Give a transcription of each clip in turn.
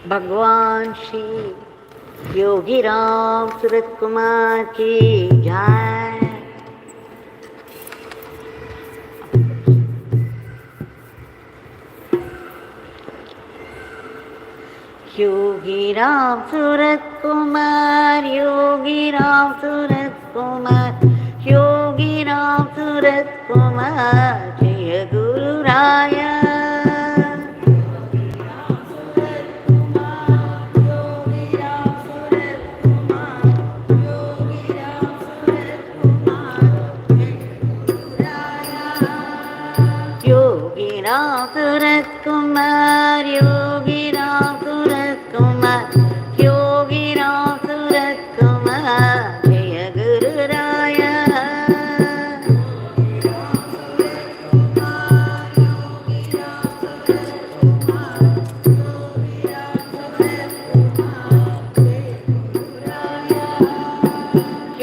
भगवान श्री योगी राम सूरत कुमार की जय। योगी राम सूरत कुमार, योगी राम सूरत कुमार, योगी राम सूरत कुमार, जय गुरु राया। योगी राम सूरत कुमार, योगी राम सूरत कुमार, योगी राम सूरत कुमार, जय गुरु राया।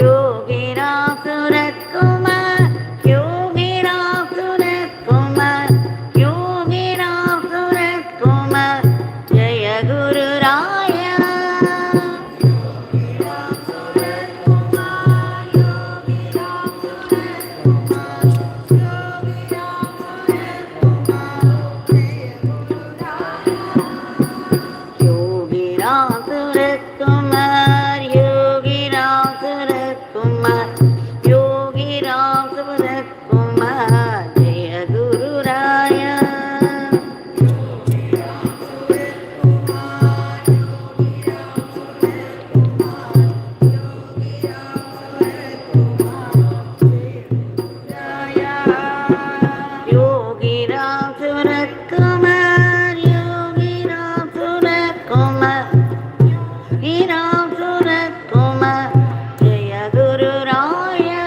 योगी राम सूरत कुमार, योगी राम सूरत कुमार, योगी राम सूरत कुमार, जय गुरु राया। योगी राम सूरत कुमार, योगी राम सूरत कुमार, योगी राम सूरत कुमार, जय गुरु राया। योगी राम सूरत कुमार, योगी राम सूरत कुमार, योगी राम सूरत कुमार, जय गुरु राया।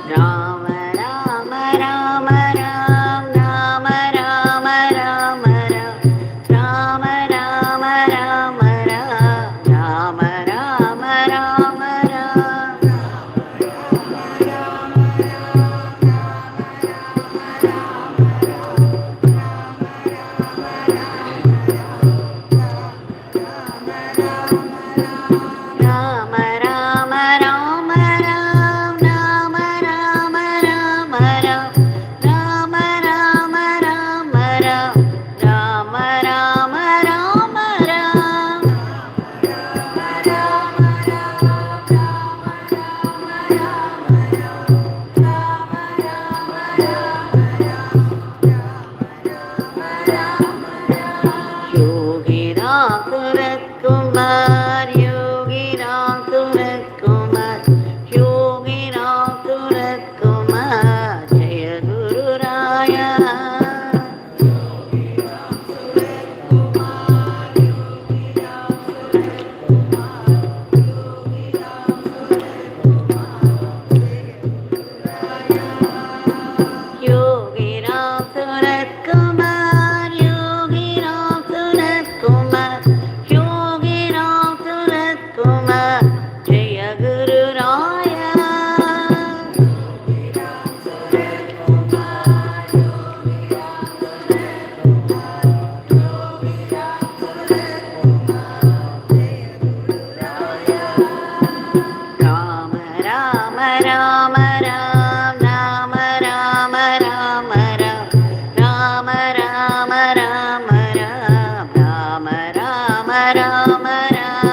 राम राम राम राम राम राम राम राम राम राम राम राम राम राम राम। राम राम राम राम राम राम राम राम राम राम राम राम राम राम योगी राम सूरत कुमार, योगी राम सूरत कुमार, योगी राम सूरत कुमार, जय गुरु राया। योगी राम सूरत कुमार, योगी राम सूरत कुमार, योगी राम सूरत कुमार, जय गुरु राया। Ram Ram Ram Ram Ram Ram Ram Ram Ram Ram Ram Ram Ram Ram.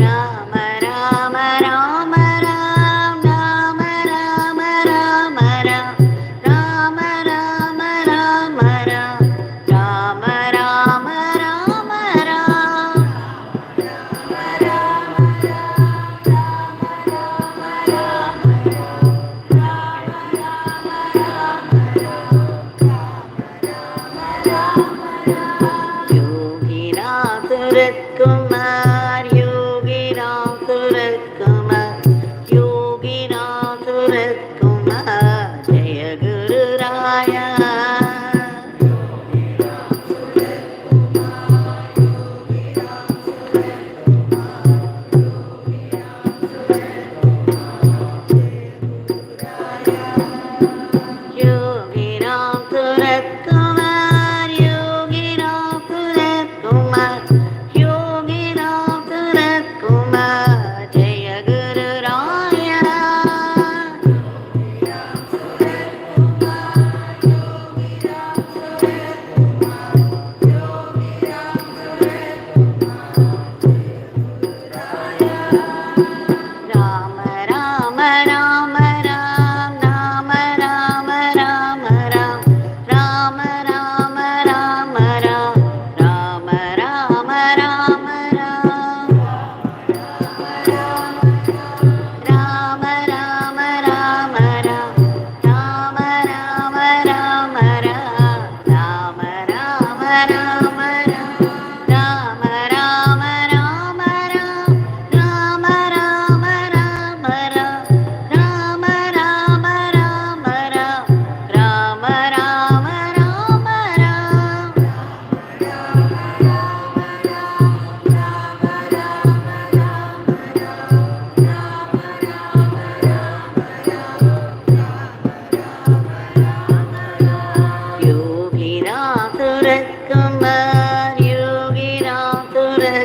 Ram Ram Ram Ram Ram Ram Ram Ram Ram Ram Ram Ram Ram Ram. Yogi Ram Surat Kumar, Yogi Ram Surat Kumar,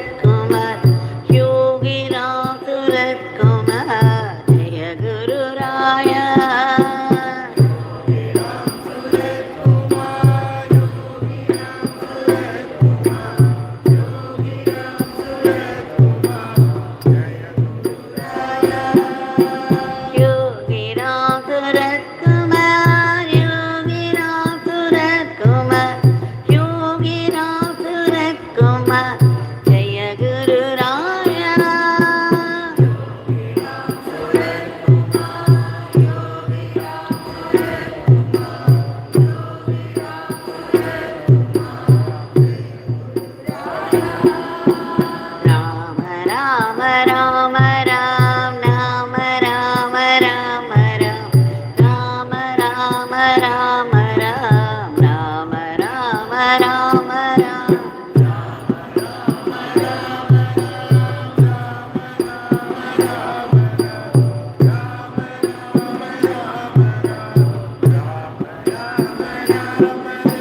Suratkumar, Yogiram Suratkumar, Jaya Guru Raya. Yogiram Suratkumar, Yogiram Suratkumar, Yogiram Suratkumar, Jaya Guru Raya. Rama Rama Rama Ram, Rama Rama Rama Ram, Rama Rama Rama Ram, Rama Rama Rama Ram.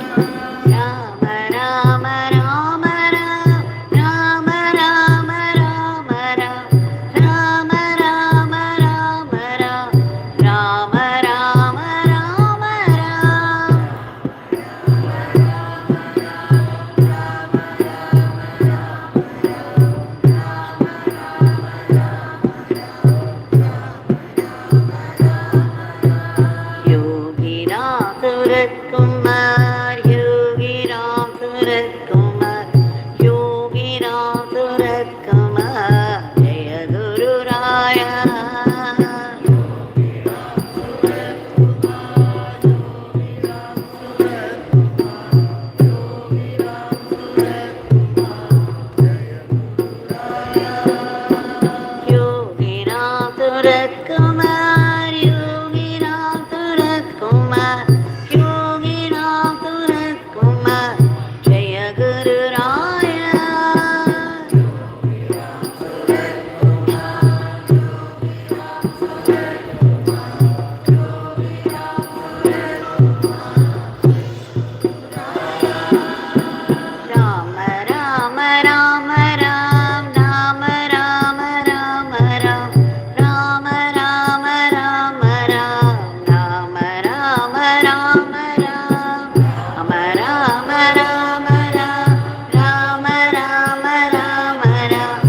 Rama Rama Rama Ram, Rama Rama Rama Ram, Rama Rama Rama Ram, Rama Rama Rama Ram. Yogiram Suratkumar, Yogiram Suratkumar, Yogiram Suratkumar, Jaya Guru Raya. Yogiram Suratkumar, Yogiram Suratkumar, Yogiram Suratkumar, Jaya Guru Raya. Rama Rama Rama Ram, Rama Rama Rama Ram, Rama Rama Rama Ram, Rama Rama Rama Ram, Rama Rama Rama Ram, Rama Rama Rama Ram,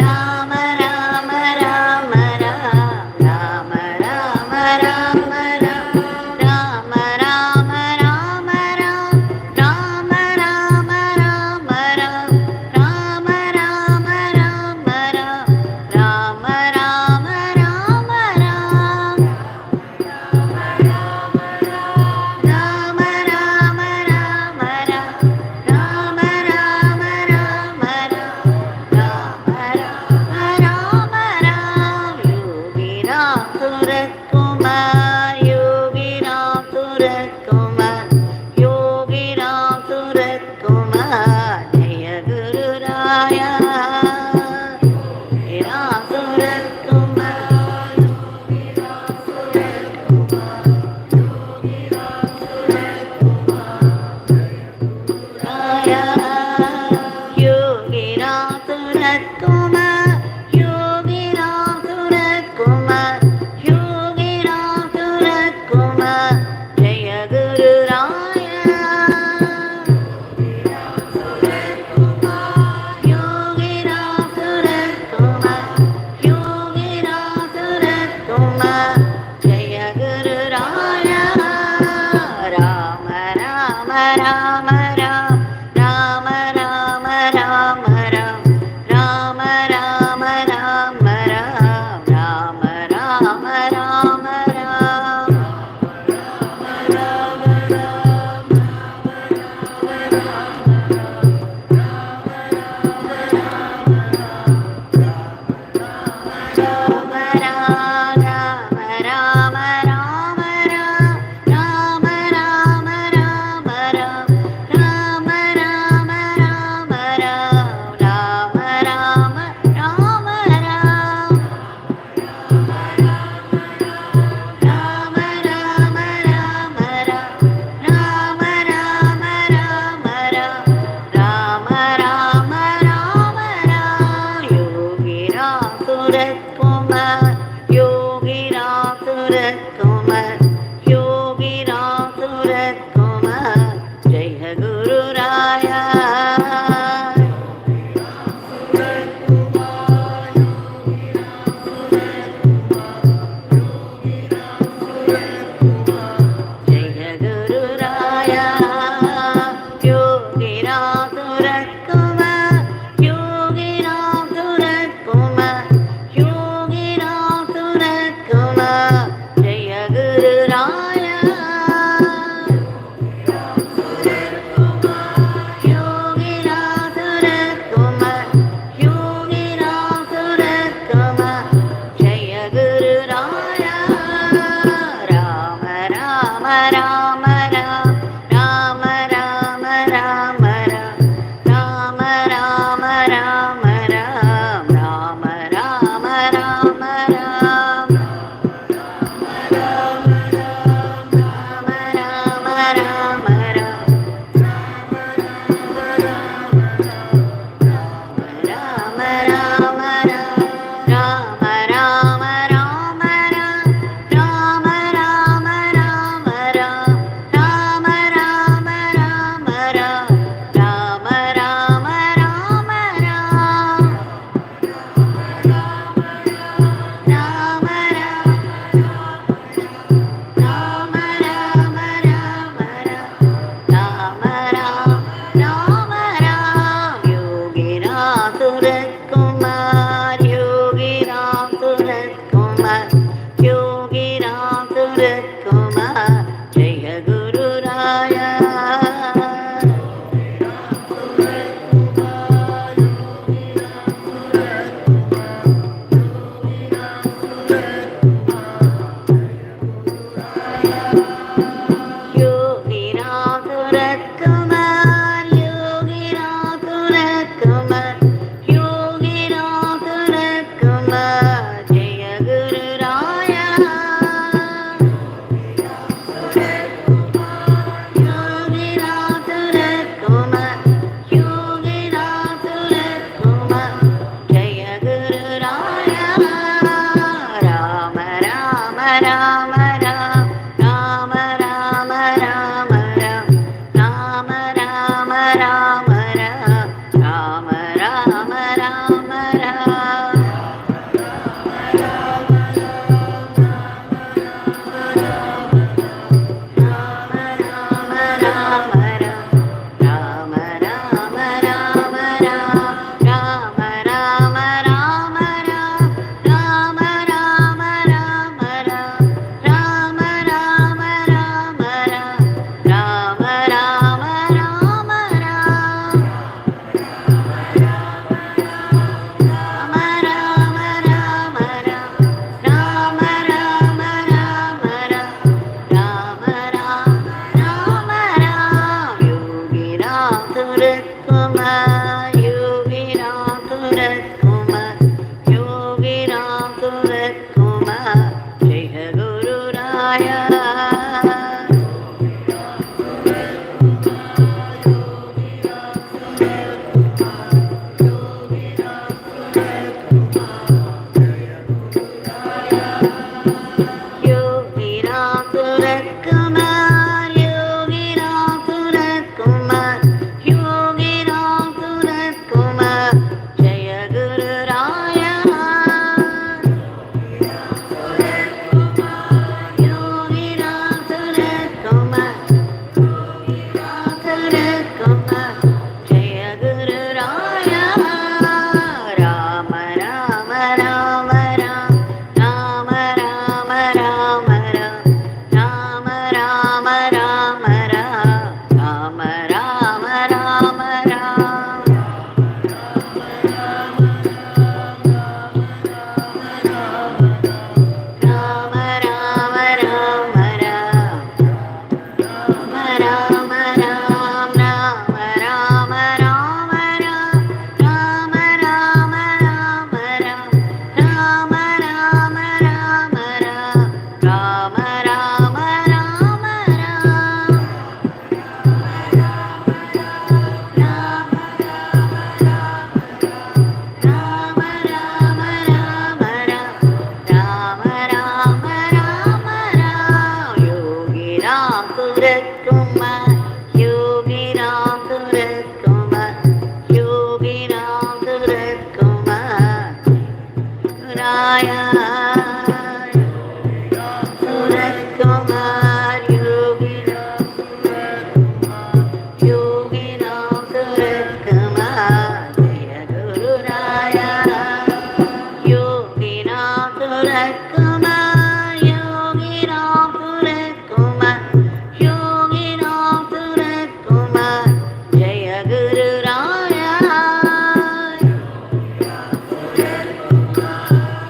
Rama Rama Rama Ram, Rama Rama Rama Ram, Rama Rama Rama Ram, Rama Rama Rama Ram, Rama Rama Rama Ram, Rama Rama Rama Ram. Rama Rama Rama Ram, Rama Rama Rama Ram, Rama Rama Rama Ram. Yogiram Suratkumar, Yogiram Suratkumar, Yogiram Suratkumar, Jaya Guru Raya. Yogiram Suratkumar, Raya. Yogiram Suratkumar, Yogiram Suratkumar, Yogiram Suratkumar, Jaya Guru Raya. Yogiram Suratkumar, Yogiram Suratkumar, Jaya Guru Raya. Rama Rama Rama Ram, Rama Rama Rama Ram, Rama Rama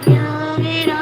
Yogi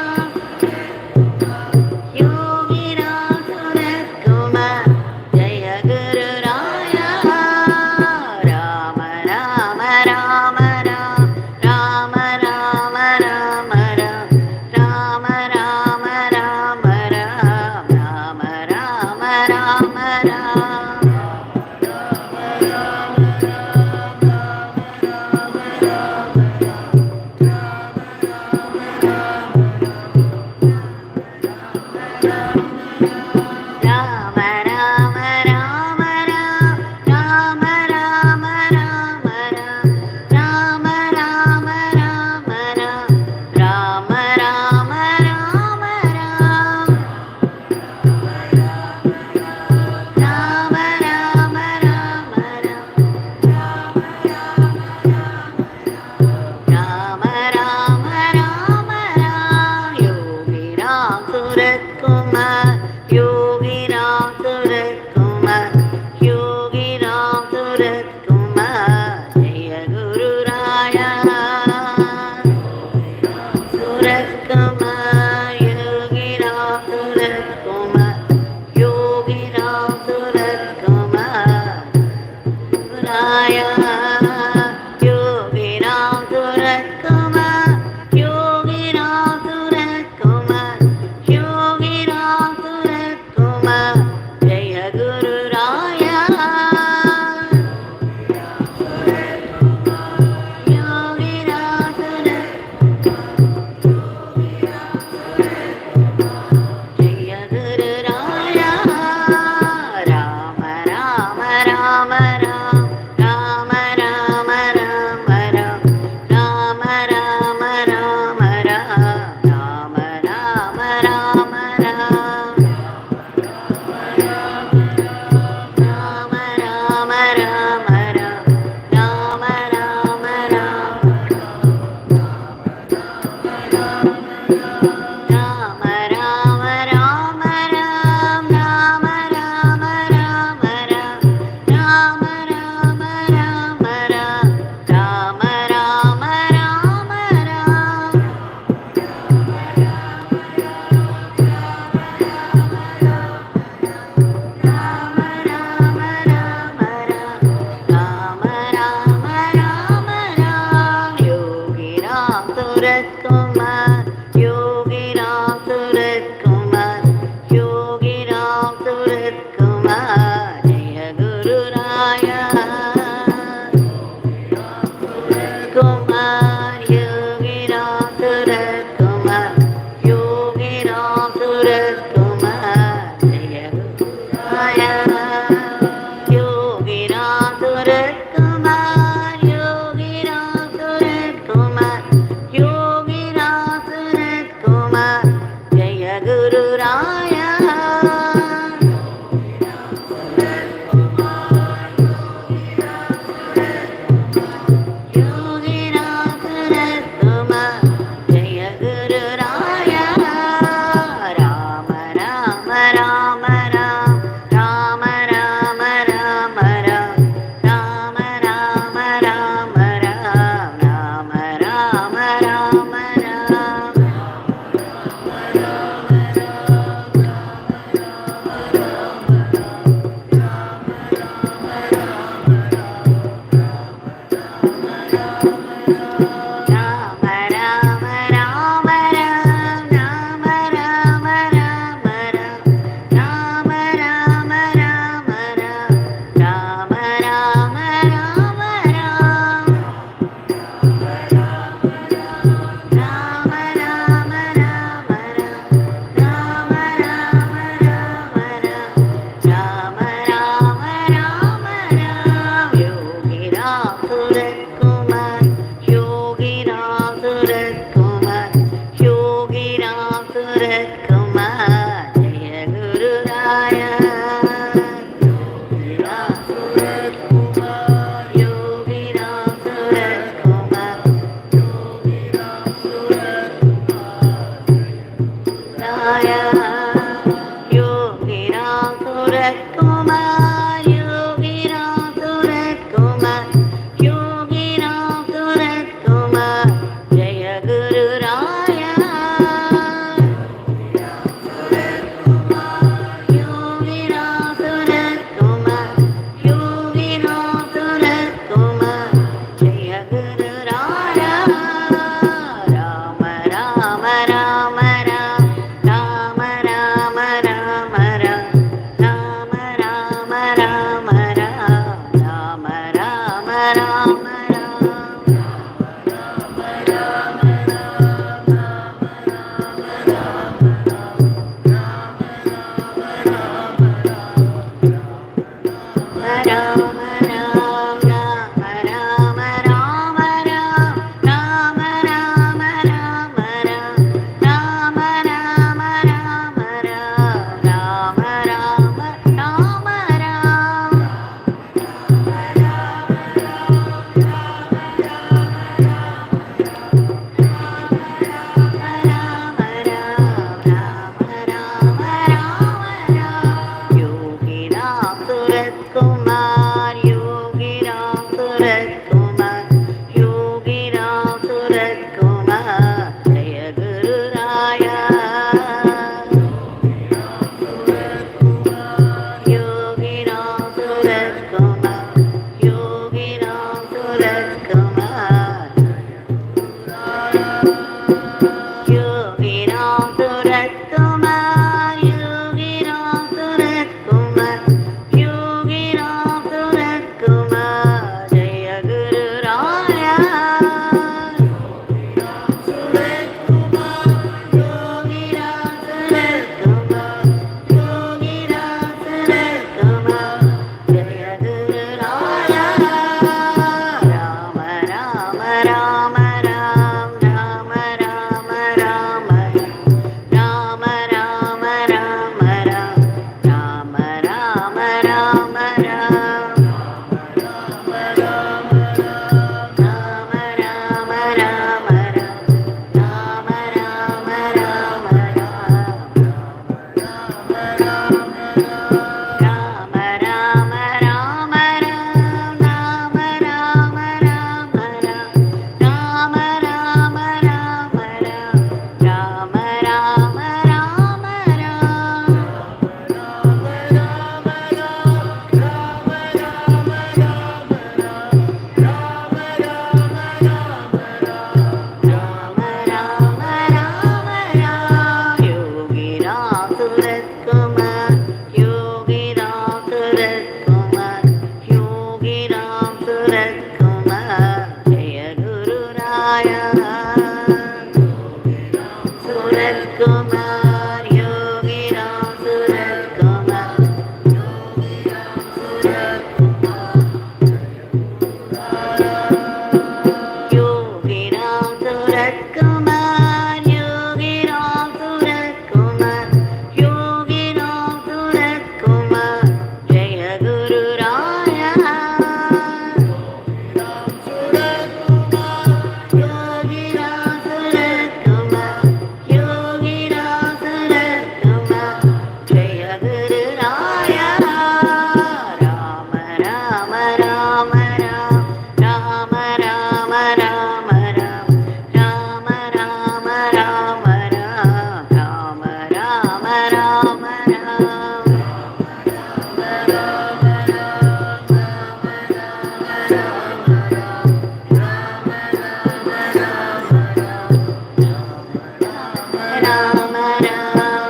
Surat Kumar, Yogi Ram Surat Kumar, Yogi Ram Surat Kumar, Jaya Guru Raya. Kumar, Yogi Ram Surat Kumar, Yogi Ram Surat Kumar, Jaya Guru Raya. Yogi Ram Surat Kumar, Yogi Ram Surat Kumar, Yogi Ram Surat Kumar, Jaya Guru Raya. Yogi Ram Surat Kumar, Jaya Guru Raya. Rama Rama Rama Ram, Rama Rama Rama Ram, Rama Rama Rama Ram, Rama Rama Rama Ram. Rama Rama Rama Ram, Rama Rama Rama Ram, Rama Rama Rama Ram, Rama Rama Rama Ram. Rama Rama Rama Ram, Rama Rama Rama Ram, Rama Rama Rama Ram. Yogi Ram Surat Kumar, Yogi Ram Surat Kumar, Yogi Ram Surat Kumar, Jaya Guru Raya. Yogi Ram Surat Kumar, Yogi Ram Surat Kumar, Yogi Ram Surat Raya. Yogi Ram Surat Kumar, Yogi Ram Surat Kumar, Yogi Ram Surat Kumar, Jaya Guru Raya. Yogi Ram Surat Kumar, Yogi Ram Surat Kumar, Jaya Guru Raya. Rama Rama Rama Ram, Rama Rama Rama Ram, Rama Rama Rama Ram, Rama Rama Rama Ram. Rama Ram, Rama Rama Rama Ram, Rama Rama Rama Ram, Rama Rama Rama Ram, Rama Rama Rama Ram. Yogi Ram Surat Kumar, Yogi Ram Surat Kumar, Yogi Ram Surat Kumar, Jaya Guru Raya. Yogi Ram Surat Kumar, Yogi Ram Surat Kumar, Yogi Ram Surat Kumar, Yogi Ram Surat Kumar, Yogi Ram Surat Kumar, Jaya Guru Raya. Suratkumar, Yogi Ram Suratkumar, Yogi Ram Suratkumar, Jaya Guru Raya. Yogi Ram Suratkumar, Yogi Ram Suratkumar, Jaya Guru Raya. Rama Rama Rama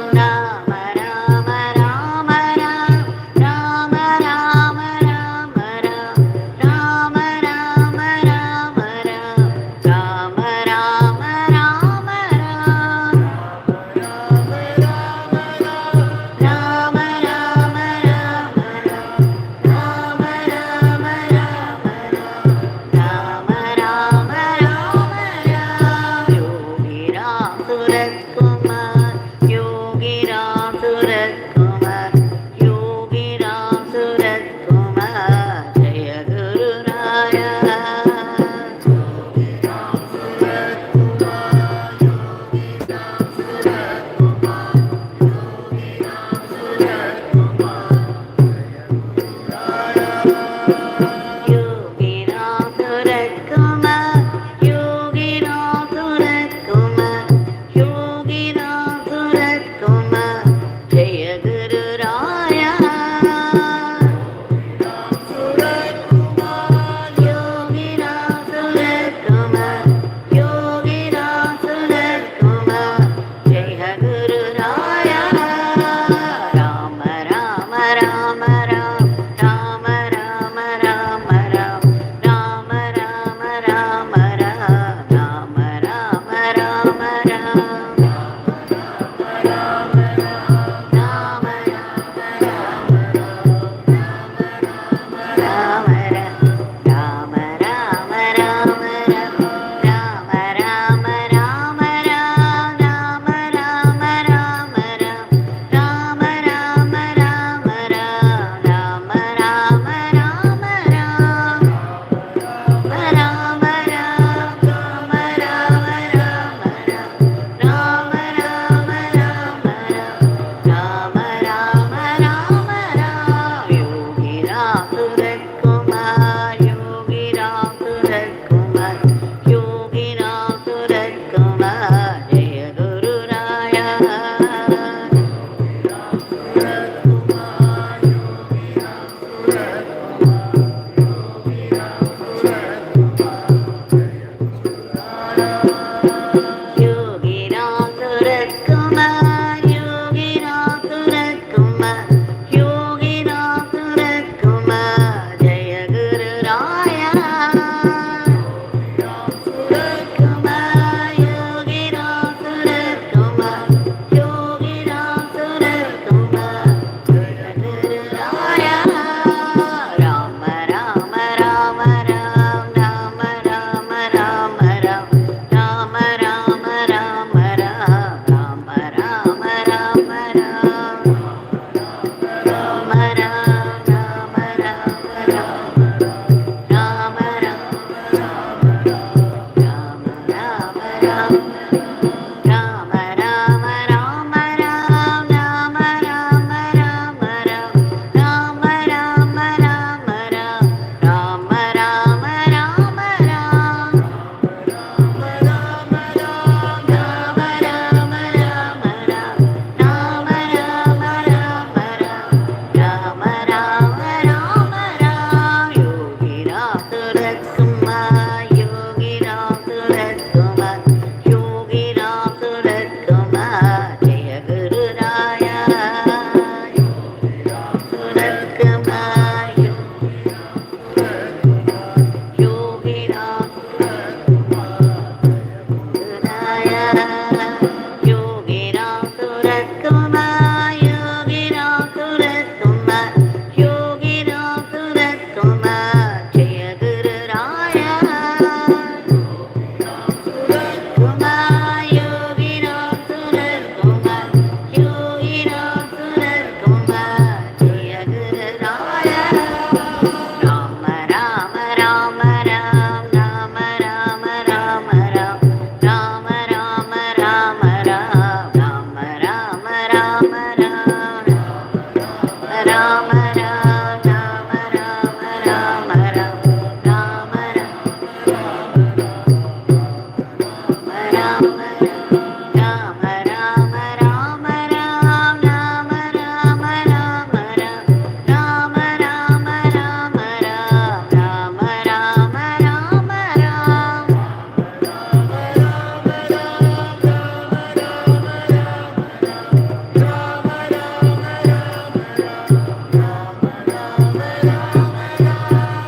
Rama Rama Rama Rama Rama Rama Rama Rama Rama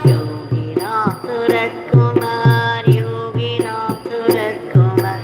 Yogi Nath Surat Kumar, Yogi Nath Surat Kumar,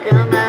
Rama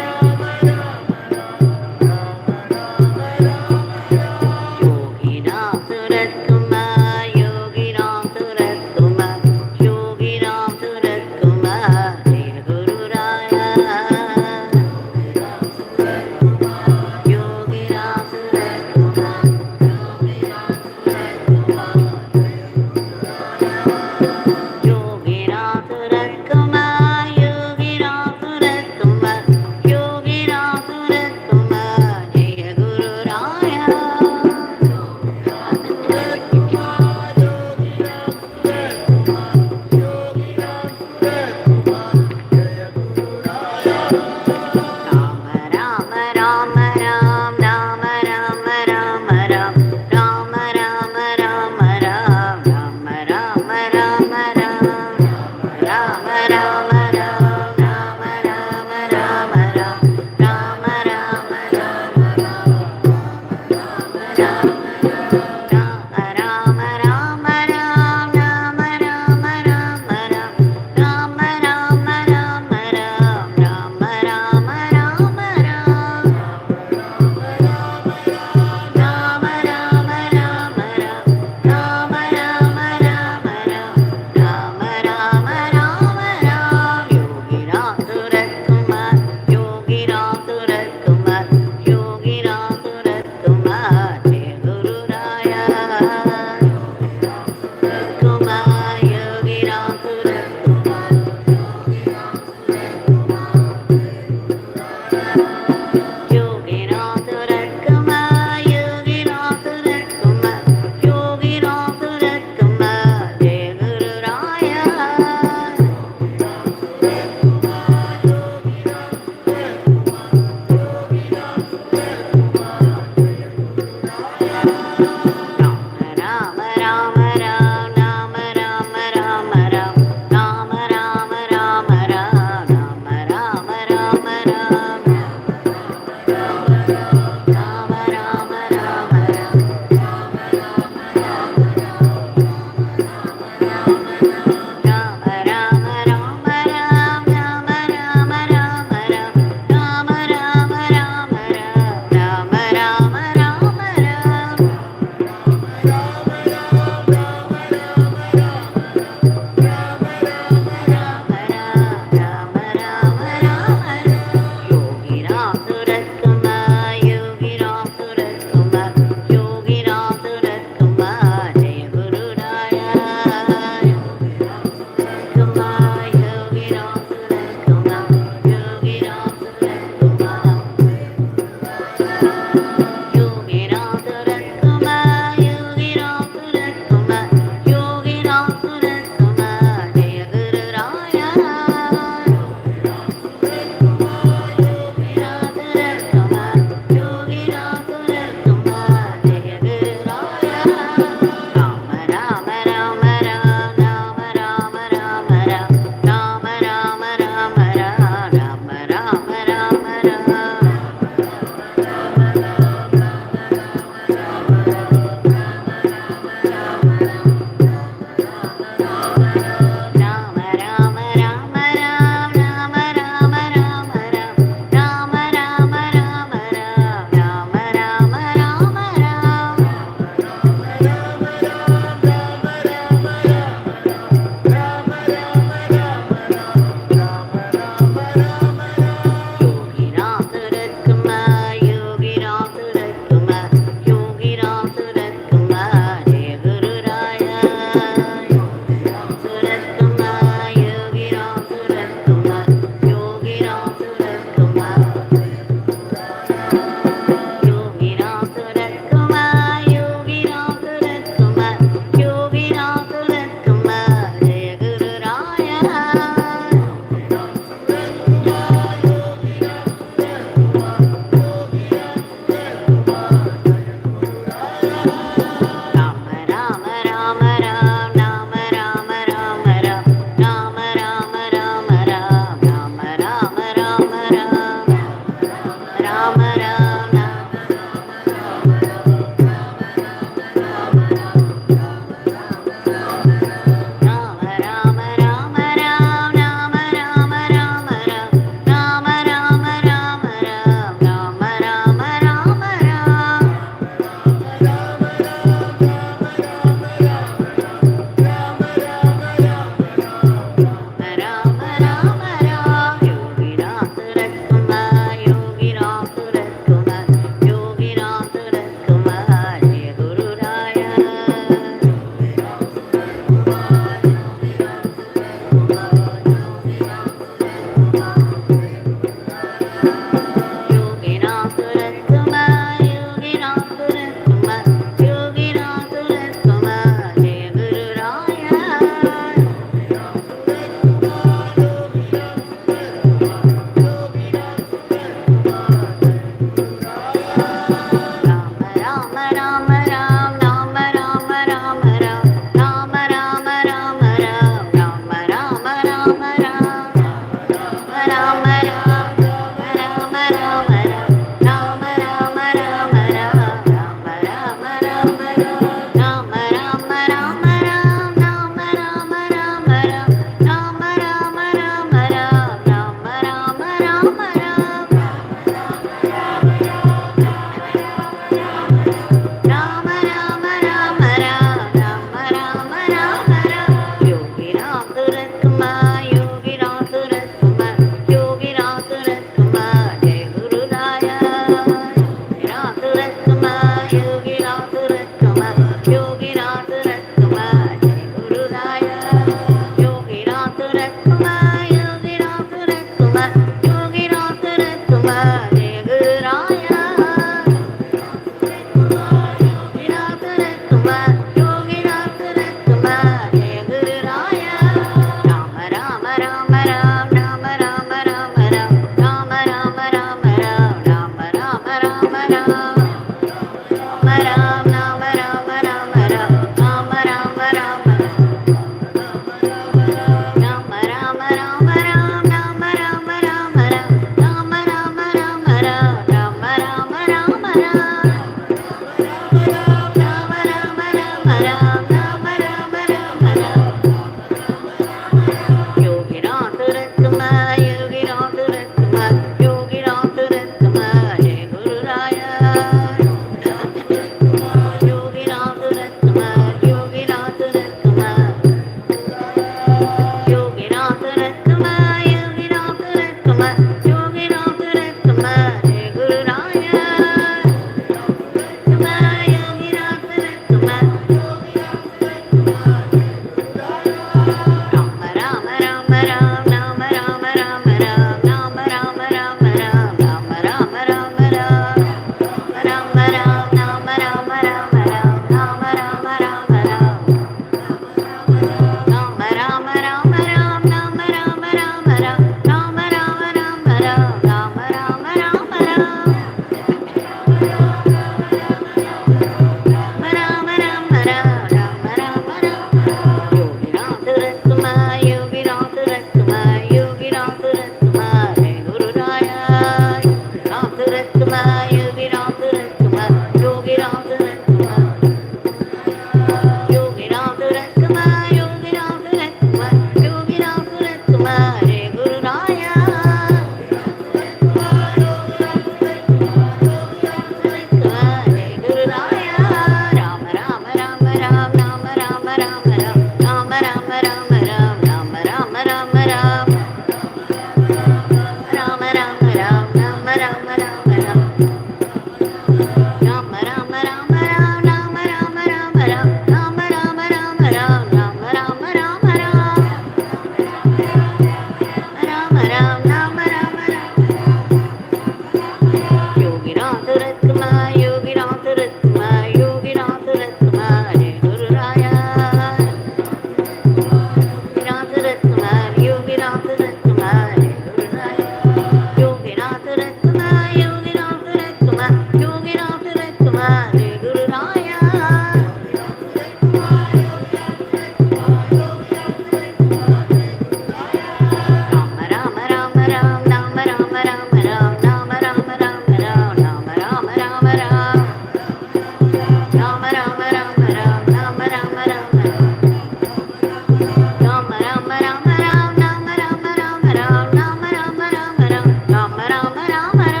Rama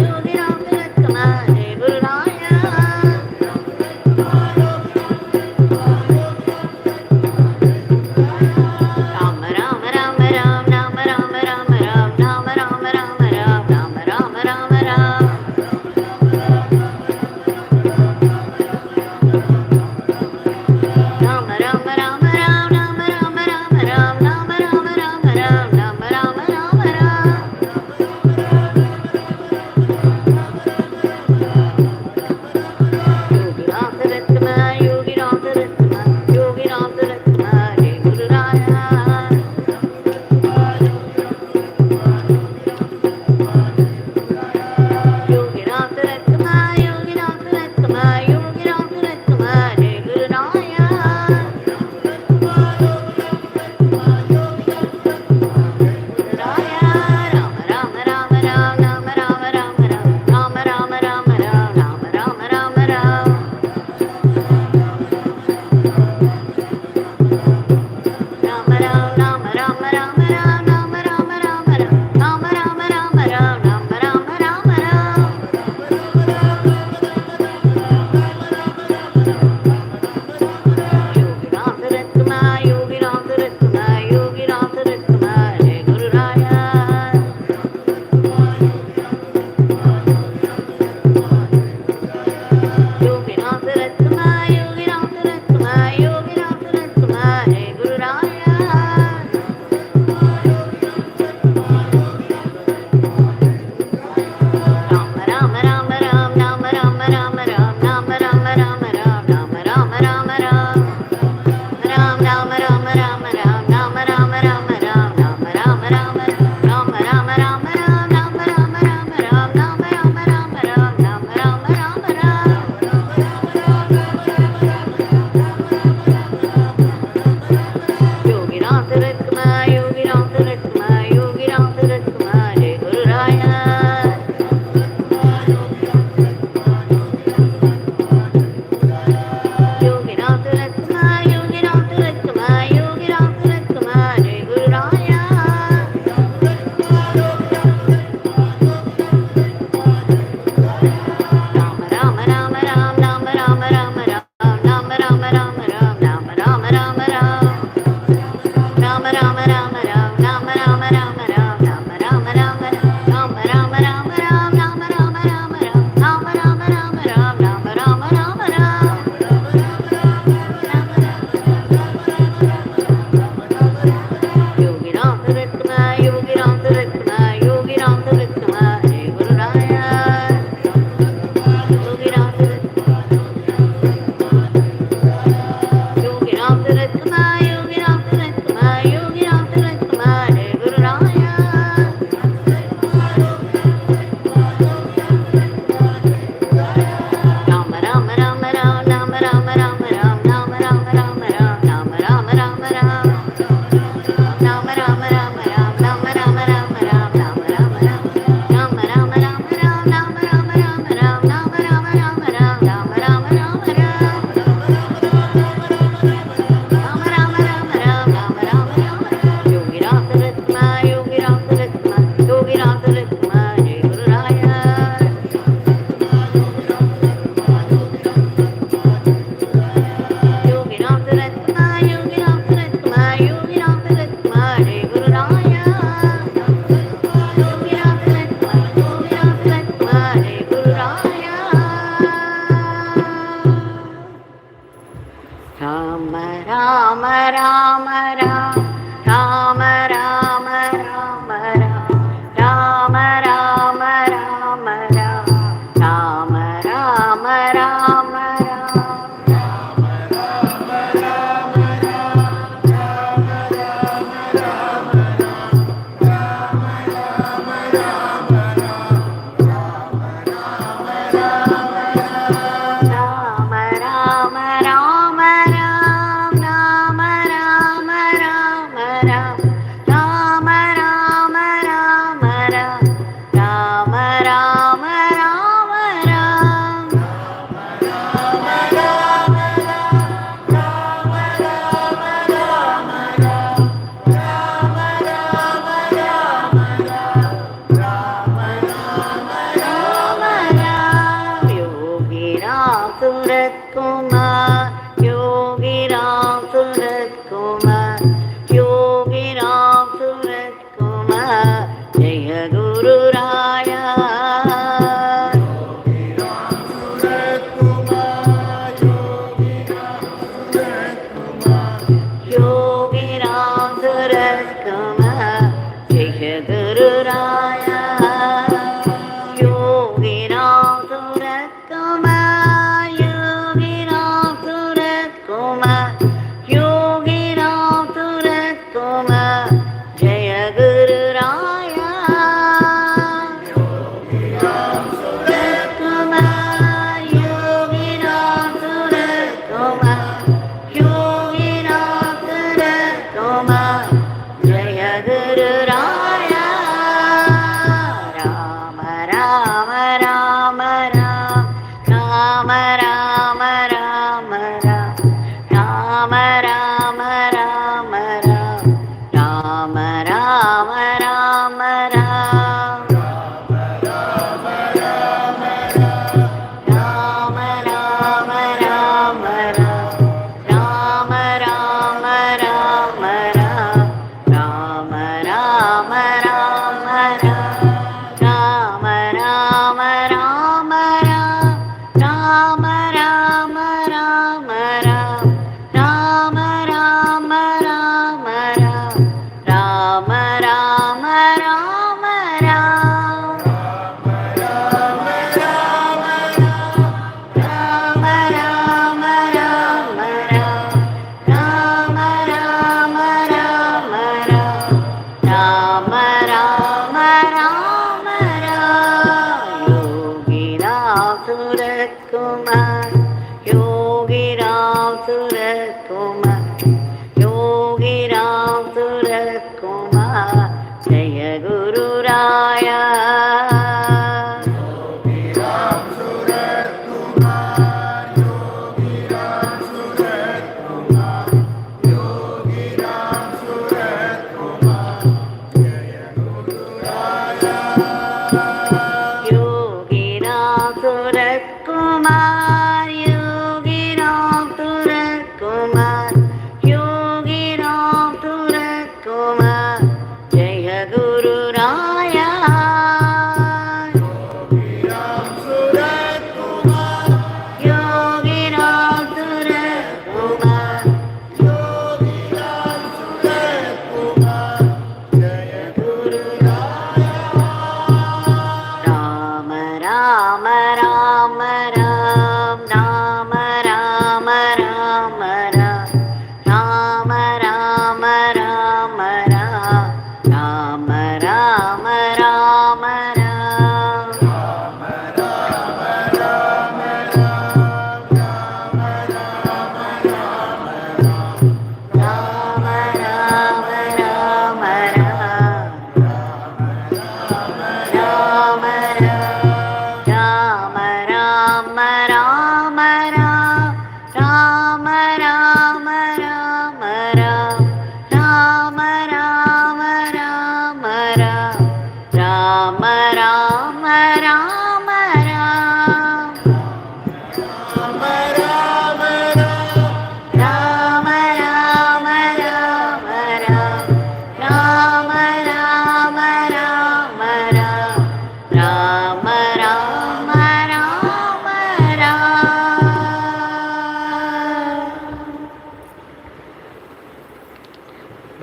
Yogi Ram तिलक जय गुरुराया Ram Ram Ram Ram Ram Ram Ram Ram Ram Ram Ram Ram Ram Ram Ram Ram Rama Rama Rama Rama Rama Rama Rama Rama Rama Rama Rama Rama Rama Rama Rama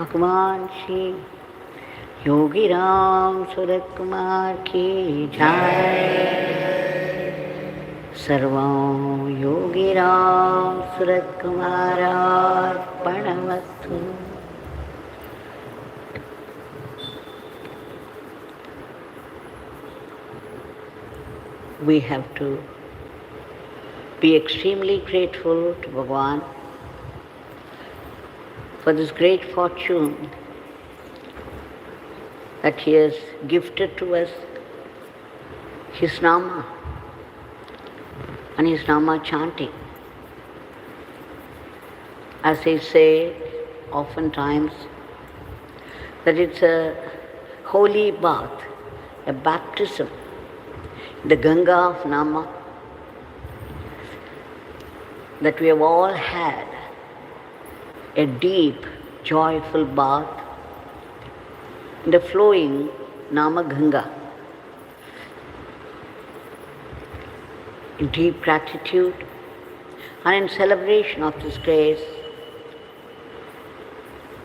भगवान श्री योगी राम सूरत कुमार की जय। सर्वं Yogi Ram Surat कुमारार्पणमस्तु। We have to be extremely grateful to Bhagavan for this great fortune that He has gifted to us His Nama and His Nama chanting. As I say oftentimes, that it's a holy bath, a baptism, the Ganga of Nama that we have all had, a deep, joyful bath in the flowing Nama Ganga. In deep gratitude and in celebration of this grace,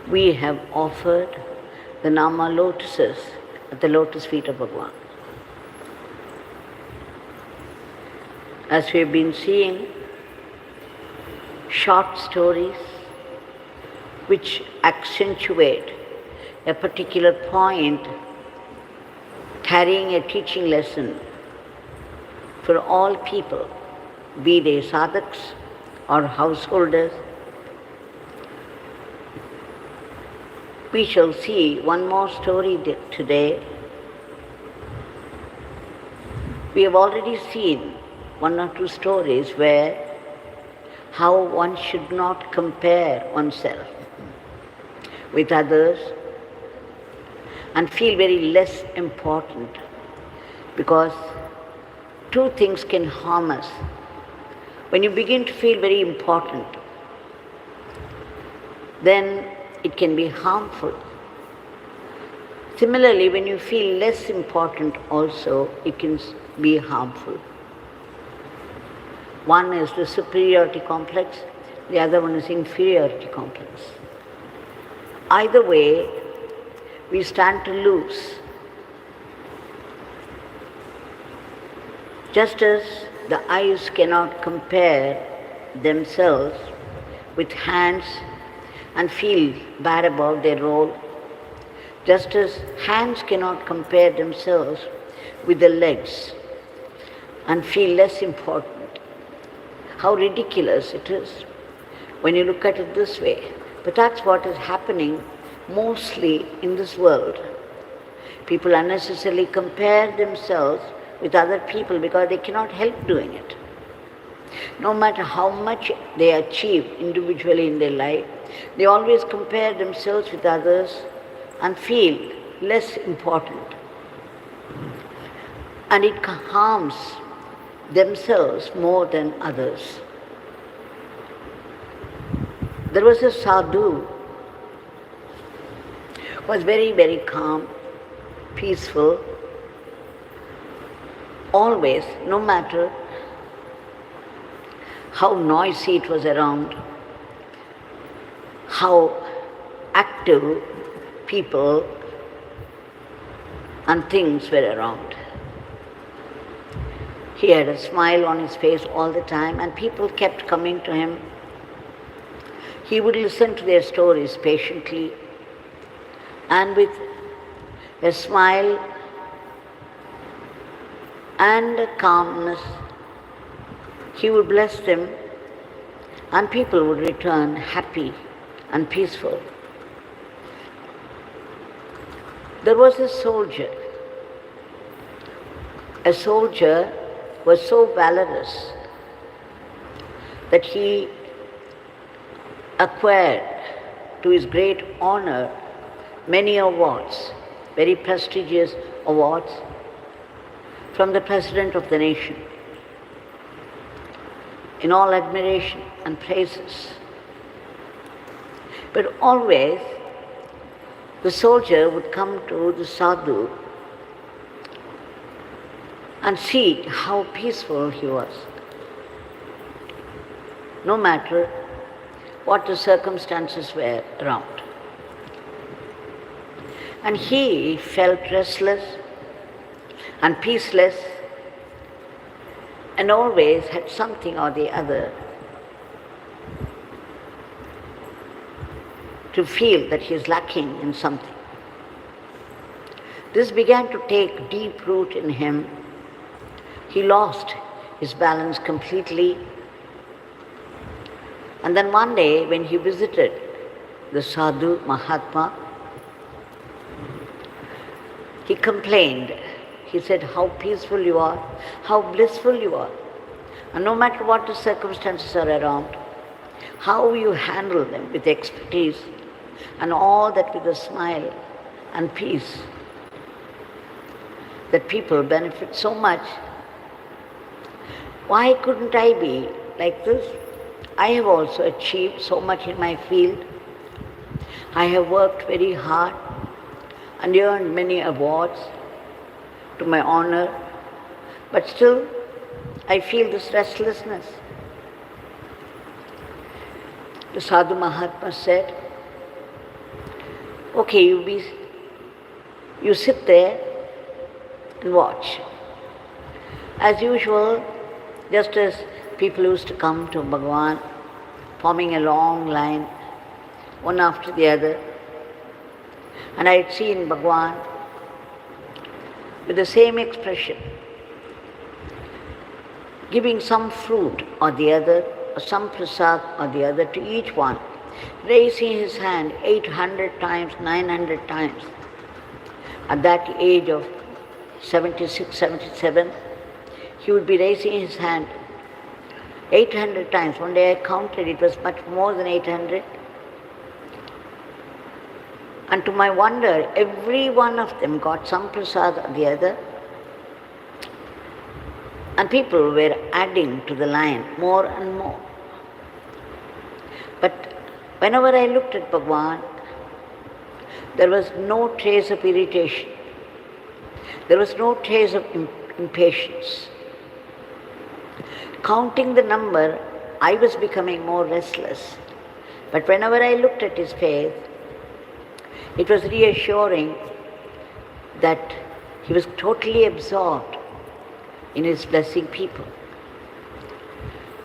we have offered the Nama lotuses at the lotus feet of Bhagavan. As we have been seeing short stories which accentuate a particular point, carrying a teaching lesson for all people, be they sadhaks or householders. We shall see one more story today. We have already seen one or two stories where how one should not compare oneself with others and feel very less important, because two things can harm us. When you begin to feel very important, then it can be harmful. Similarly, when you feel less important also, it can be harmful. One is the superiority complex, the other one is inferiority complex. Either way, we stand to lose. Just as the eyes cannot compare themselves with hands and feel bad about their role, just as hands cannot compare themselves with the legs and feel less important. How ridiculous it is when you look at it this way. But that's what is happening mostly in this world. People unnecessarily compare themselves with other people because they cannot help doing it. No matter how much they achieve individually in their life, they always compare themselves with others and feel less important. And it harms themselves more than others. There was a sadhu who was very, very calm, peaceful, always, no matter how noisy it was around, how active people and things were around. He had a smile on his face all the time, and people kept coming to him. He would listen to their stories patiently, and with a smile and a calmness, he would bless them, and people would return happy and peaceful. There was a soldier. A soldier was so valorous that he acquired, to his great honor, many awards, very prestigious awards, from the President of the nation, in all admiration and praises. But always the soldier would come to the sadhu and see how peaceful he was, no matter what the circumstances were around. And he felt restless and peaceless and always had something or the other to feel that he is lacking in something. This began to take deep root in him. He lost his balance completely. And then one day when he visited the sadhu Mahatma, he complained. He said, how peaceful you are, how blissful you are. And no matter what the circumstances are around, how you handle them with expertise, and all that with a smile and peace, that people benefit so much. Why couldn't I be like this? I have also achieved so much in my field. I have worked very hard and earned many awards to my honor, but still I feel this restlessness. The Sadhu Mahatma said, okay, you sit there and watch. As usual, just as people used to come to Bhagavan, forming a long line, one after the other, and I had seen Bhagavan with the same expression, giving some fruit or the other, or some prasad or the other to each one, raising his hand 800 times, 900 times. At that age of 76, 77, he would be raising his hand 800 times. One day I counted, it was much more than 800. And to my wonder, every one of them got some prasad or the other. And people were adding to the line more and more. But whenever I looked at Bhagavan, There was no trace of irritation. There was no trace of impatience. Counting the number, I was becoming more restless. But whenever I looked at his face, it was reassuring that he was totally absorbed in his blessing people.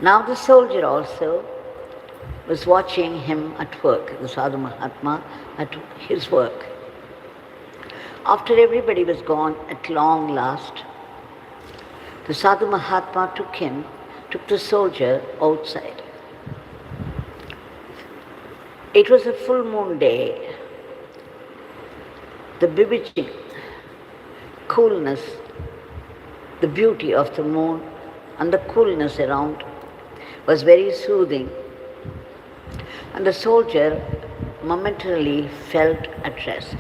Now the soldier also was watching him at work, the Sadhu Mahatma at his work. After everybody was gone at long last, the Sadhu Mahatma took the soldier outside. It was a full moon day. The bewitching coolness, the beauty of the moon and the coolness around was very soothing. And the soldier momentarily felt at rest.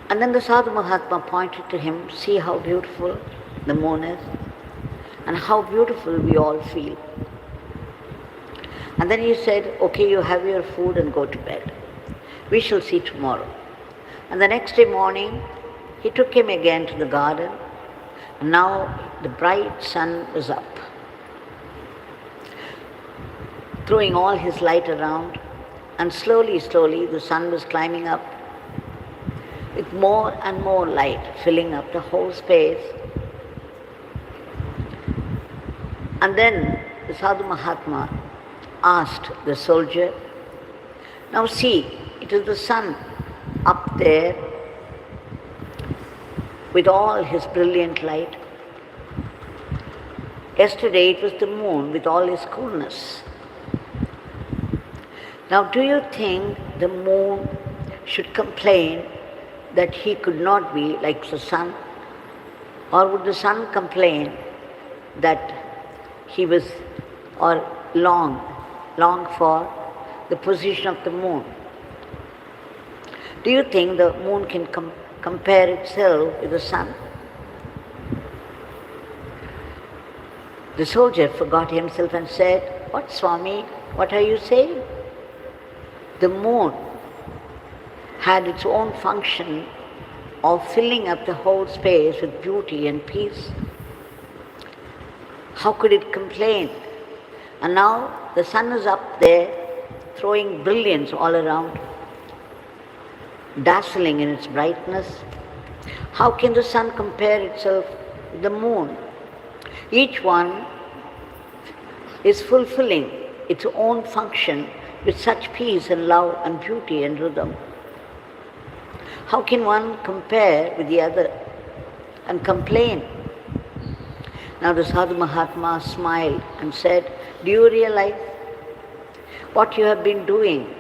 And then the Sadhu Mahatma pointed to him, see how beautiful the moon is and how beautiful we all feel. And then he said, okay, you have your food and go to bed. We shall see tomorrow. And the next day morning, he took him again to the garden. And now the bright sun was up, throwing all his light around. And slowly, the sun was climbing up with more and more light, filling up the whole space. And then the Sadhu Mahatma asked the soldier, now see, it is the sun up there with all his brilliant light. Yesterday it was the moon with all his coolness. Now do you think the moon should complain that he could not be like the sun? Or would the sun complain that he was, or long for the position of the moon? Do you think the moon can compare itself with the sun? The soldier forgot himself and said, what, Swami, what are you saying? The moon had its own function of filling up the whole space with beauty and peace. How could it complain? And now the sun is up there, throwing brilliance all around, dazzling in its brightness. How can the sun compare itself with the moon? Each one is fulfilling its own function with such peace and love and beauty and rhythm. How can one compare with the other and complain? Now the Sadhu Mahatma smiled and said, do you realize what you have been doing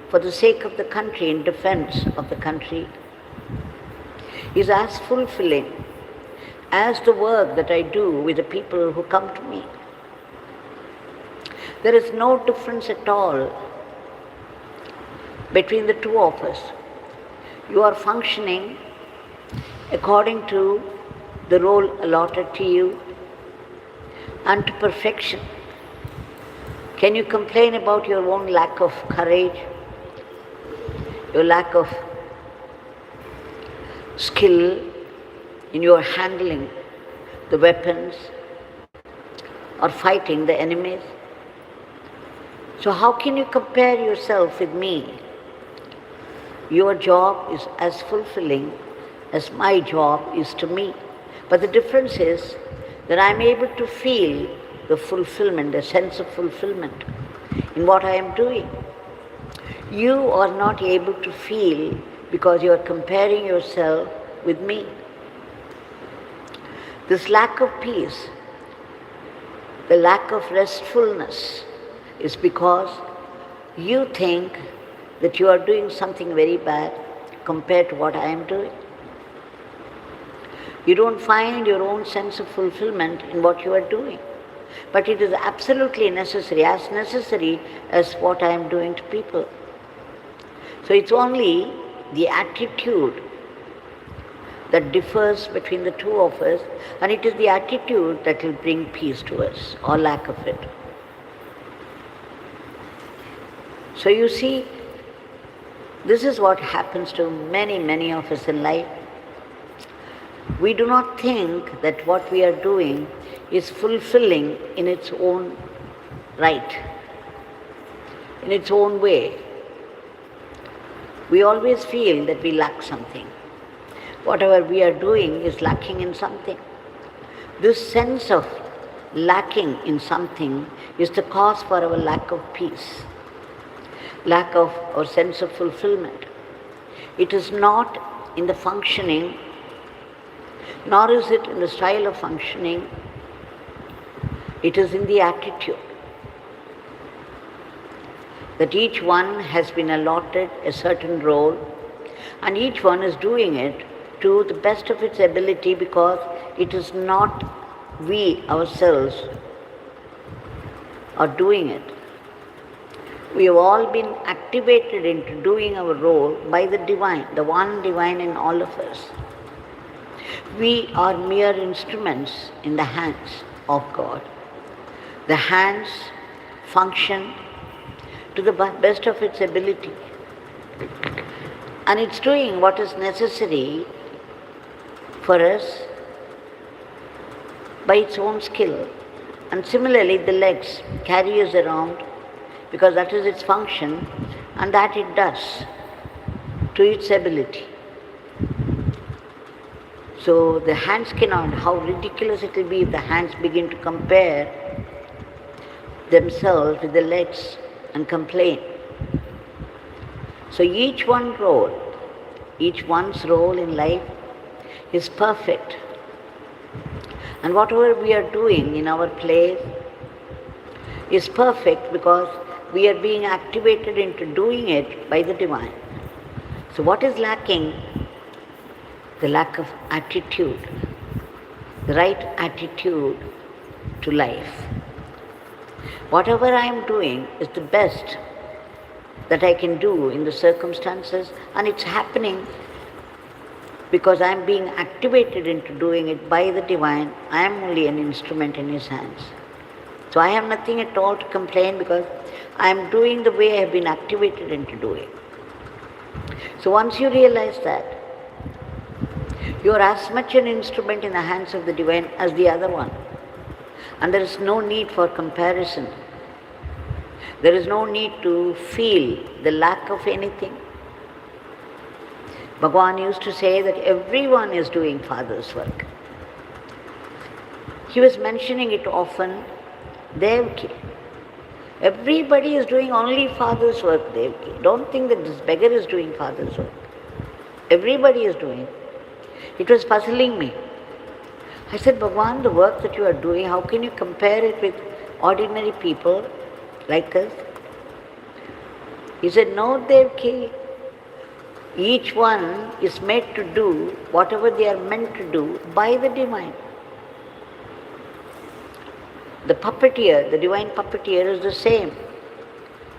for the sake of the country, in defense of the country, is as fulfilling as the work that I do with the people who come to me. There is no difference at all between the two of us. You are functioning according to the role allotted to you and to perfection. Can you complain about your own lack of courage, your lack of skill in your handling the weapons or fighting the enemies? So how can you compare yourself with me? Your job is as fulfilling as my job is to me. But the difference is that I am able to feel the fulfillment, the sense of fulfillment in what I am doing. You are not able to feel because you are comparing yourself with me. This lack of peace, the lack of restfulness, is because you think that you are doing something very bad compared to what I am doing. You don't find your own sense of fulfillment in what you are doing. But it is absolutely necessary, as necessary as what I am doing to people. So it's only the attitude that differs between the two of us, and it is the attitude that will bring peace to us, or lack of it. So you see, This is what happens to many, many of us in life. We do not think that what we are doing is fulfilling in its own right, in its own way. We always feel that we lack something. Whatever we are doing is lacking in something. This sense of lacking in something is the cause for our lack of peace, lack of our sense of fulfillment. It is not in the functioning, nor is it in the style of functioning, it is in the attitude. That each one has been allotted a certain role and each one is doing it to the best of its ability, because it is not we ourselves are doing it. We have all been activated into doing our role by the divine, the one divine in all of us. We are mere instruments in the hands of God. The hands function to the best of its ability. And it's doing what is necessary for us by its own skill. And similarly, the legs carry us around because that is its function, and that it does to its ability. So the hands cannot, how ridiculous it will be if the hands begin to compare themselves with the legs and complain. So each one's role in life is perfect. And whatever we are doing in our place is perfect because we are being activated into doing it by the divine. So what is lacking? The lack of attitude, the right attitude to life. Whatever I am doing is the best that I can do in the circumstances, and it's happening because I am being activated into doing it by the divine. I am only an instrument in his hands. So I have nothing at all to complain because I am doing the way I have been activated into doing. So once you realize that, you are as much an instrument in the hands of the divine as the other one. And there is no need for comparison. There is no need to feel the lack of anything. Bhagavan used to say that everyone is doing Father's work. He was mentioning it often, Devaki. Everybody is doing only Father's work, Devaki. Don't think that this beggar is doing Father's work. Everybody is doing. It was puzzling me. I said, Bhagavan, the work that you are doing, how can you compare it with ordinary people like us? He said, no, Devaki. Each one is made to do whatever they are meant to do by the divine. The puppeteer, the divine puppeteer is the same.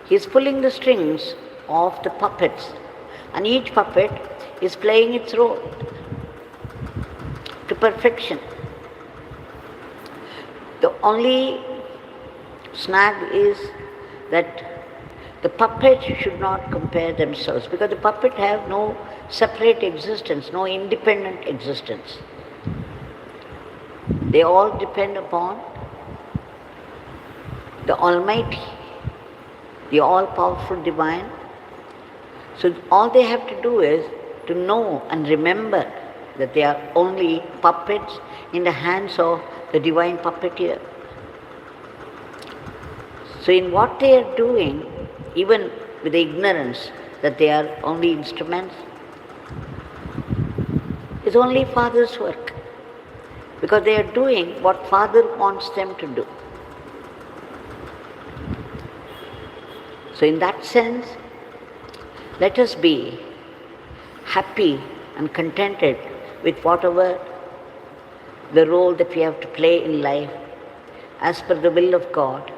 He is pulling the strings of the puppets, and each puppet is playing its role to perfection. The only snag is that the puppets should not compare themselves, because the puppet have no separate existence, no independent existence. They all depend upon the Almighty, the all-powerful divine. So all they have to do is to know and remember that they are only puppets in the hands of the divine puppeteer. So in what they are doing, even with the ignorance that they are only instruments, is only Father's work, because they are doing what Father wants them to do. So in that sense, let us be happy and contented with whatever the role that we have to play in life as per the will of God,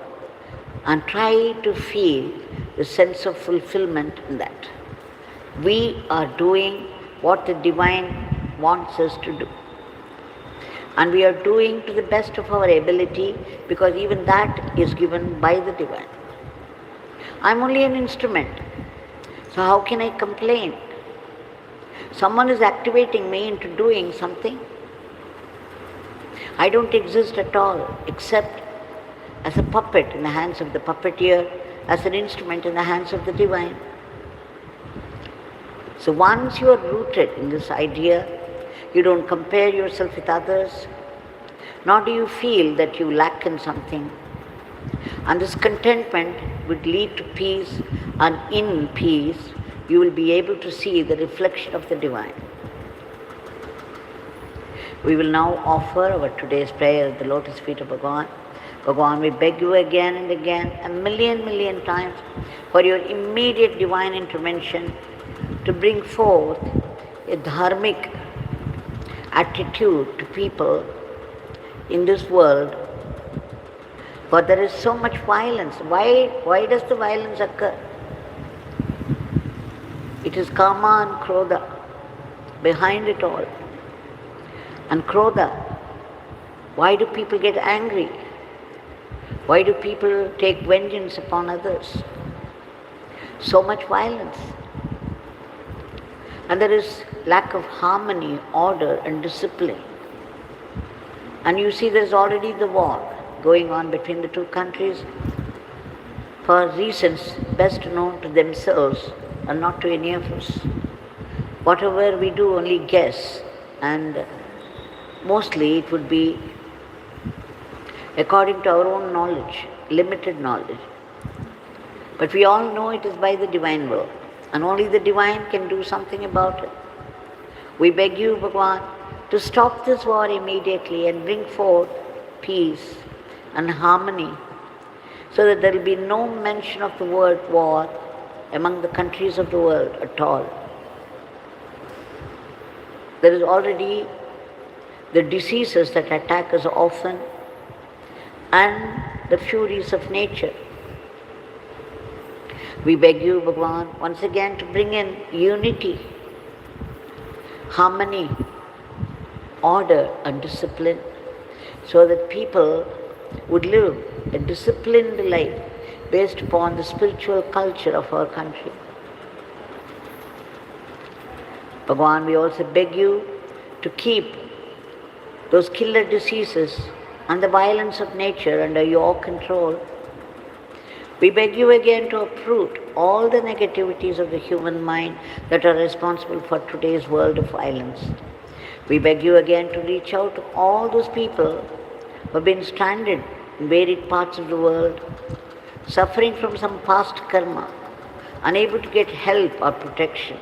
and try to feel the sense of fulfillment in that. We are doing what the divine wants us to do. And we are doing to the best of our ability, because even that is given by the divine. I am only an instrument. So So how can I complain? Someone is activating me into doing something. I don't exist at all, except as a puppet in the hands of the puppeteer, as an instrument in the hands of the divine. So once you are rooted in this idea, you don't compare yourself with others, nor do you feel that you lack in something. And this contentment would lead to peace, and in peace, you will be able to see the reflection of the divine. We will now offer our today's prayer at the lotus feet of Bhagavan. Bhagavan, we beg you again and again, a million times, for your immediate divine intervention to bring forth a dharmic attitude to people in this world. For there is so much violence. Why does the violence occur? It is karma and krodha behind it all. And krodha, why do people get angry? Why do people take vengeance upon others? So much violence. And there is lack of harmony, order and discipline. And you see there's already the war going on between the two countries for reasons best known to themselves and not to any of us. Whatever we do, only guess, and mostly it would be according to our own knowledge, limited knowledge. But we all know it is by the divine will, and only the divine can do something about it. We beg you, Bhagavan, to stop this war immediately and bring forth peace and harmony, so that there will be no mention of the word war among the countries of the world at all. There is already the diseases that attack us often and the furies of nature. We beg you, Bhagavan, once again to bring in unity, harmony, order and discipline, so that people would live a disciplined life based upon the spiritual culture of our country. Bhagavan, we also beg you to keep those killer diseases and the violence of nature under your control. We beg you again to uproot all the negativities of the human mind that are responsible for today's world of violence. We beg you again to reach out to all those people who have been stranded in varied parts of the world, suffering from some past karma, unable to get help or protection.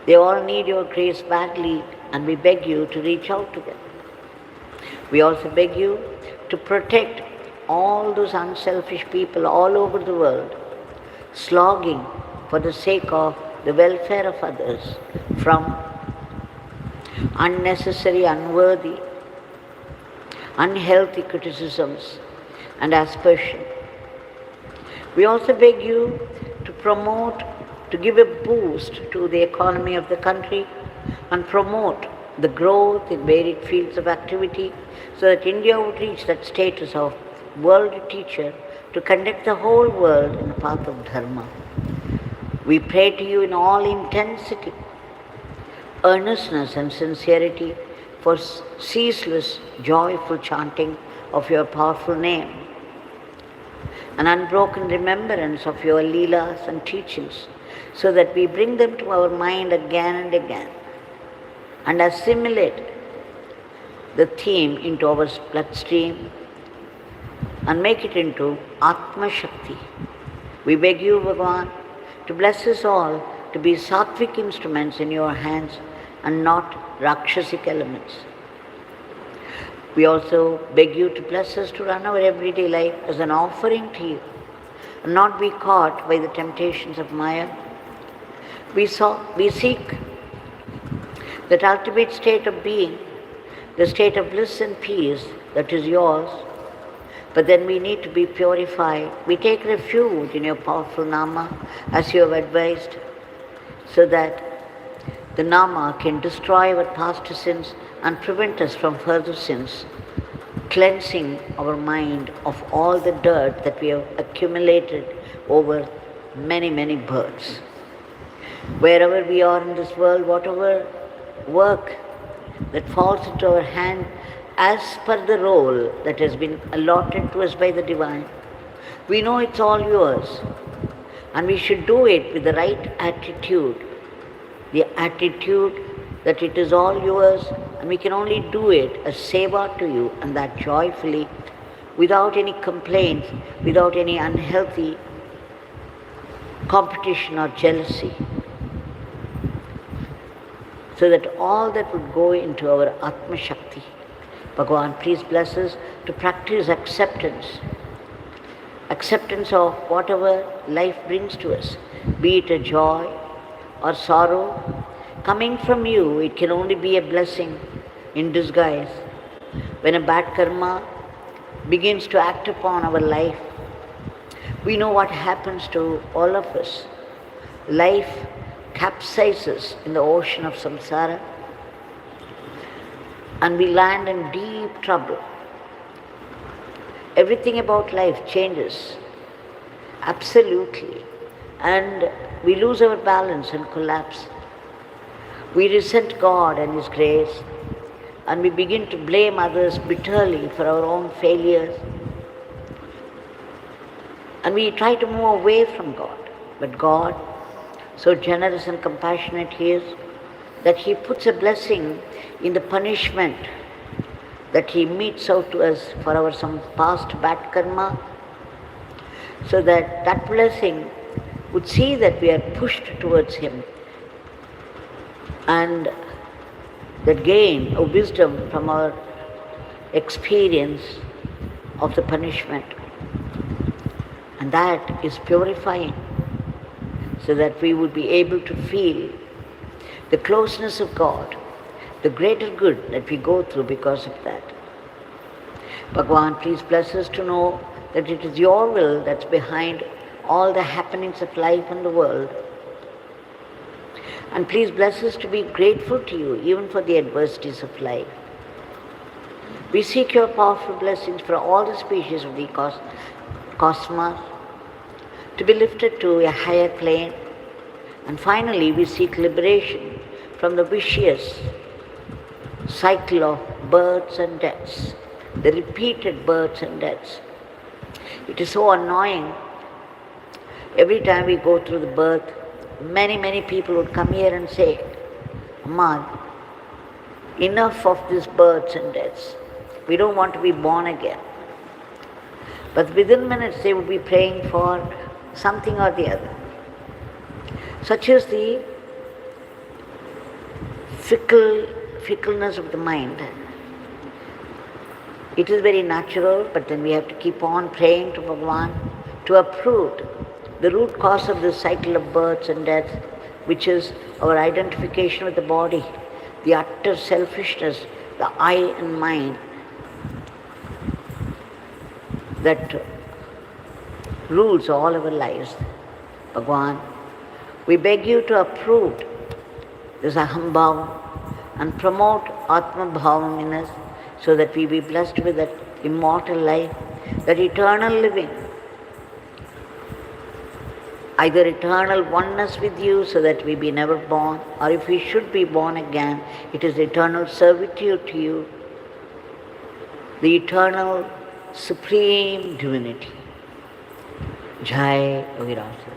They all need your grace badly, and we beg you to reach out to them. We also beg you to protect all those unselfish people all over the world, slogging for the sake of the welfare of others from unnecessary, unworthy, unhealthy criticisms and aspersion. We also beg you to promote, to give a boost to the economy of the country and promote the growth in varied fields of activity, so that India would reach that status of world teacher to conduct the whole world in the path of dharma. We pray to you in all intensity, earnestness and sincerity for ceaseless, joyful chanting of your powerful name, an unbroken remembrance of your leelas and teachings, so that we bring them to our mind again and again and assimilate the theme into our bloodstream and make it into Atma Shakti. We beg you, Bhagavan, to bless us all to be sattvic instruments in your hands and not rakshasic elements. We also beg you to bless us to run our everyday life as an offering to you and not be caught by the temptations of Maya. We seek that ultimate state of being, the state of bliss and peace that is yours, but then we need to be purified. We take refuge in your powerful Nama as you have advised, so that the Nama can destroy our past sins and prevent us from further sins, cleansing our mind of all the dirt that we have accumulated over many, many births. Wherever we are in this world, whatever work that falls into our hand as per the role that has been allotted to us by the Divine, we know it's all yours, and we should do it with the right attitude, the attitude that it is all yours and we can only do it as seva to you, and that joyfully, without any complaints, without any unhealthy competition or jealousy, so that all that would go into our Atma Shakti. Bhagavan, please bless us to practice acceptance. Acceptance of whatever life brings to us, be it a joy or sorrow. Coming from you, it can only be a blessing in disguise. When a bad karma begins to act upon our life, we know what happens to all of us. Life capsizes in the ocean of samsara, and we land in deep trouble. Everything about life changes, absolutely, and we lose our balance and collapse. We resent God and His grace, and we begin to blame others bitterly for our own failures, and we try to move away from God. But God, so generous and compassionate He is, that He puts a blessing in the punishment that He metes out to us for our some past bad karma, so that that blessing would see that we are pushed towards Him, and that gain of wisdom from our experience of the punishment. And that is purifying, so that we would be able to feel the closeness of God, the greater good that we go through because of that. Bhagavan, please bless us to know that it is your will that's behind all the happenings of life and the world. And please bless us to be grateful to you even for the adversities of life. We seek your powerful blessings for all the species of the cosmos to be lifted to a higher plane. And finally, we seek liberation from the vicious cycle of births and deaths, the repeated births and deaths. It is so annoying. Every time we go through the birth, many people would come here and say, Amma, enough of these births and deaths. We don't want to be born again. But within minutes they would be praying for something or the other. Such is the fickleness of the mind. It is very natural, but then we have to keep on praying to Bhagavan to uproot the root cause of this cycle of births and deaths, which is our identification with the body, the utter selfishness, the I and mine that rules all our lives. Bhagavan, we beg you to uproot this aham bhavam and promote atma bhavam in us, so that we be blessed with that immortal life, that eternal living, either eternal oneness with you so that we be never born, or if we should be born again, it is eternal servitude to you, the eternal supreme divinity. Jai Virasa.